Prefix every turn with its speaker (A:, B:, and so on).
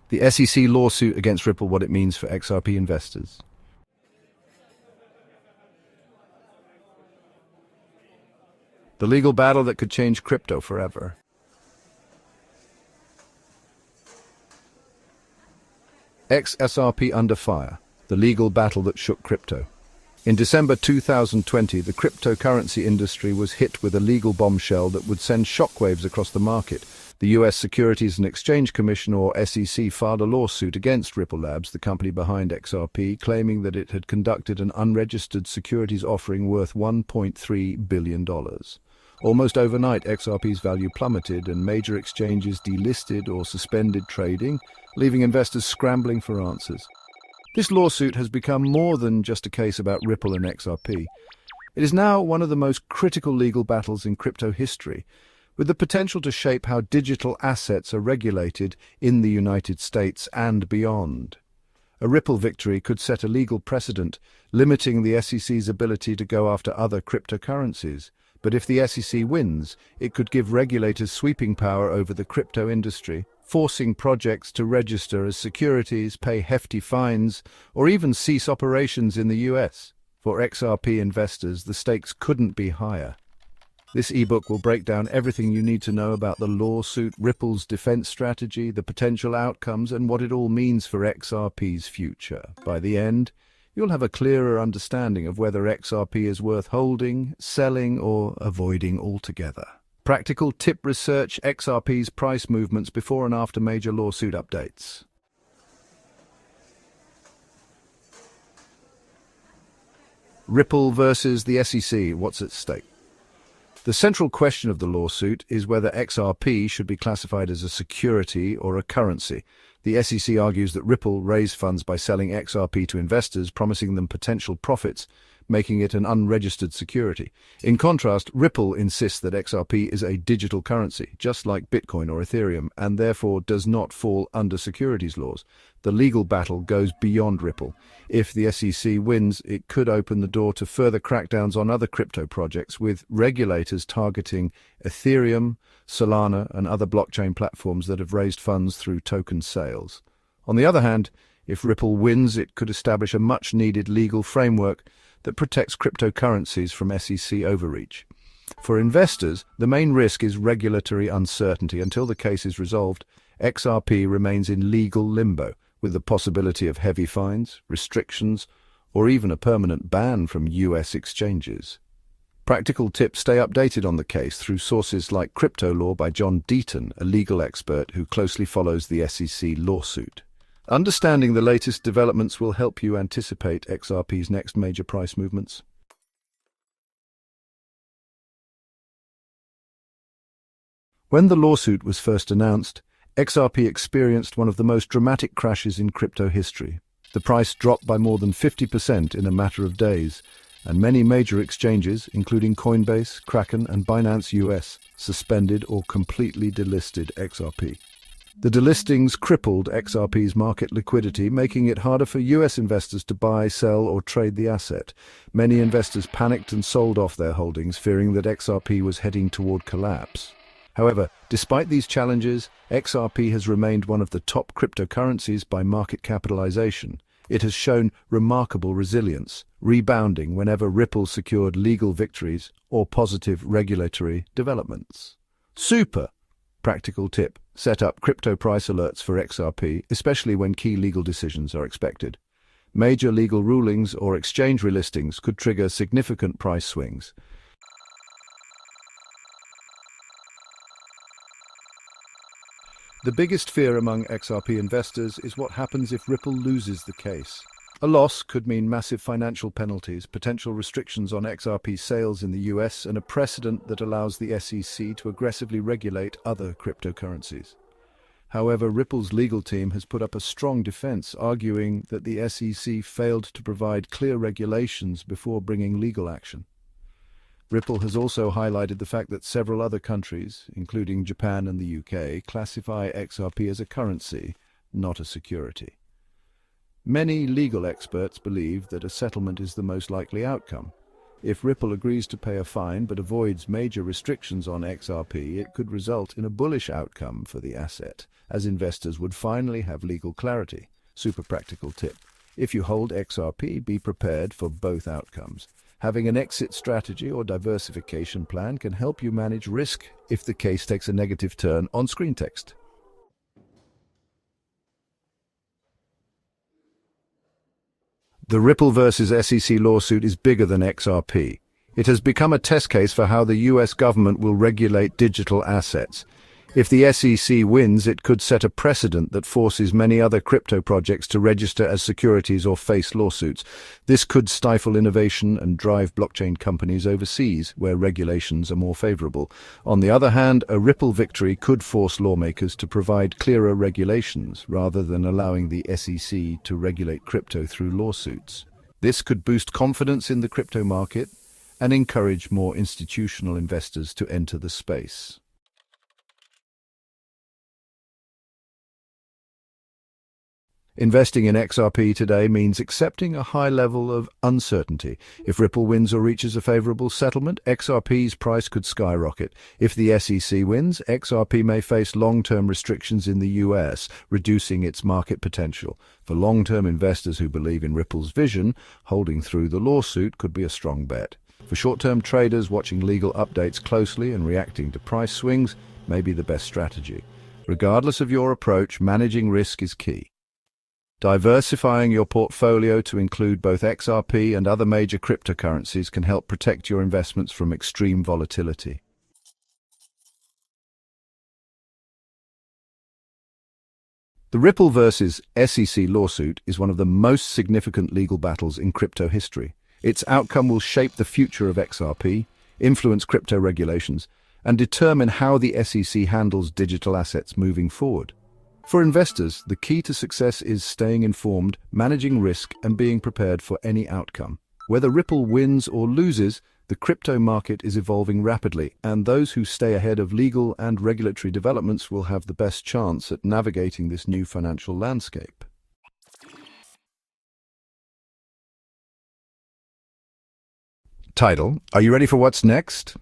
A: The SEC lawsuit against Ripple, what it means for XRP investors. The legal battle that could change crypto forever. XRP under fire, the legal battle that shook crypto. In December 2020, the cryptocurrency industry was hit with a legal bombshell that would send shockwaves across the market. The U.S. Securities and Exchange Commission, or SEC, filed a lawsuit against Ripple Labs, the company behind XRP, claiming that it had conducted an unregistered securities offering worth $1.3 billion. Almost overnight, XRP's value plummeted and major exchanges delisted or suspended trading, leaving investors scrambling for answers. This lawsuit has become more than just a case about Ripple and XRP. It is now one of the most critical legal battles in crypto history, with the potential to shape how digital assets are regulated in the United States and beyond. A Ripple victory could set a legal precedent, limiting the SEC's ability to go after other cryptocurrencies. But if the SEC wins, it could give regulators sweeping power over the crypto industry, forcing projects to register as securities, pay hefty fines, or even cease operations in the US. For XRP investors, the stakes couldn't be higher. This ebook will break down everything you need to know about the lawsuit, Ripple's defense strategy, the potential outcomes, and what it all means for XRP's future. By the end, you'll have a clearer understanding of whether XRP is worth holding, selling, or avoiding altogether. Practical tip: research XRP's price movements before and after major lawsuit updates. Ripple versus the SEC, what's at stake? The central question of the lawsuit is whether XRP should be classified as a security or a currency. The SEC argues that Ripple raised funds by selling XRP to investors, promising them potential profits, making it an unregistered security. In contrast, Ripple insists that XRP is a digital currency, just like Bitcoin or Ethereum, and therefore does not fall under securities laws. The legal battle goes beyond Ripple. If the SEC wins, it could open the door to further crackdowns on other crypto projects, with regulators targeting Ethereum, Solana, and other blockchain platforms that have raised funds through token sales. On the other hand, if Ripple wins, it could establish a much-needed legal framework that protects cryptocurrencies from SEC overreach. For investors, the main risk is regulatory uncertainty. Until the case is resolved, XRP remains in legal limbo, with the possibility of heavy fines, restrictions, or even a permanent ban from US exchanges. Practical tips: stay updated on the case through sources like Crypto Law by John Deaton, a legal expert who closely follows the SEC lawsuit. Understanding the latest developments will help you anticipate XRP's next major price movements. When the lawsuit was first announced, XRP experienced one of the most dramatic crashes in crypto history. The price dropped by more than 50% in a matter of days, and many major exchanges, including Coinbase, Kraken, and Binance US, suspended or completely delisted XRP. The delistings crippled XRP's market liquidity, making it harder for US investors to buy, sell, or trade the asset. Many investors panicked and sold off their holdings, fearing that XRP was heading toward collapse. However, despite these challenges, XRP has remained one of the top cryptocurrencies by market capitalization. It has shown remarkable resilience, rebounding whenever Ripple secured legal victories or positive regulatory developments. Super practical tip: set up crypto price alerts for XRP, especially when key legal decisions are expected. Major legal rulings or exchange relistings could trigger significant price swings. The biggest fear among XRP investors is what happens if Ripple loses the case. A loss could mean massive financial penalties, potential restrictions on XRP sales in the US, and a precedent that allows the SEC to aggressively regulate other cryptocurrencies. However, Ripple's legal team has put up a strong defense, arguing that the SEC failed to provide clear regulations before bringing legal action. Ripple has also highlighted the fact that several other countries, including Japan and the UK, classify XRP as a currency, not a security. Many legal experts believe that a settlement is the most likely outcome. If Ripple agrees to pay a fine but avoids major restrictions on XRP, it could result in a bullish outcome for the asset, as investors would finally have legal clarity. Super practical tip. If you hold XRP, be prepared for both outcomes. Having an exit strategy or diversification plan can help you manage risk if the case takes a negative turn. On screen text. The Ripple versus SEC lawsuit is bigger than XRP. It has become a test case for how the US government will regulate digital assets. If the SEC wins, it could set a precedent that forces many other crypto projects to register as securities or face lawsuits. This could stifle innovation and drive blockchain companies overseas, where regulations are more favorable. On the other hand, a Ripple victory could force lawmakers to provide clearer regulations, rather than allowing the SEC to regulate crypto through lawsuits. This could boost confidence in the crypto market and encourage more institutional investors to enter the space. Investing in XRP today means accepting a high level of uncertainty. If Ripple wins or reaches a favorable settlement, XRP's price could skyrocket. If the SEC wins, XRP may face long-term restrictions in the US, reducing its market potential. For long-term investors who believe in Ripple's vision, holding through the lawsuit could be a strong bet. For short-term traders, watching legal updates closely and reacting to price swings may be the best strategy. Regardless of your approach, managing risk is key. Diversifying your portfolio to include both XRP and other major cryptocurrencies can help protect your investments from extreme volatility. The Ripple versus SEC lawsuit is one of the most significant legal battles in crypto history. Its outcome will shape the future of XRP, influence crypto regulations, and determine how the SEC handles digital assets moving forward. For investors, the key to success is staying informed, managing risk, and being prepared for any outcome. Whether Ripple wins or loses, the crypto market is evolving rapidly, and those who stay ahead of legal and regulatory developments will have the best chance at navigating this new financial landscape. Title: Are you ready for what's next?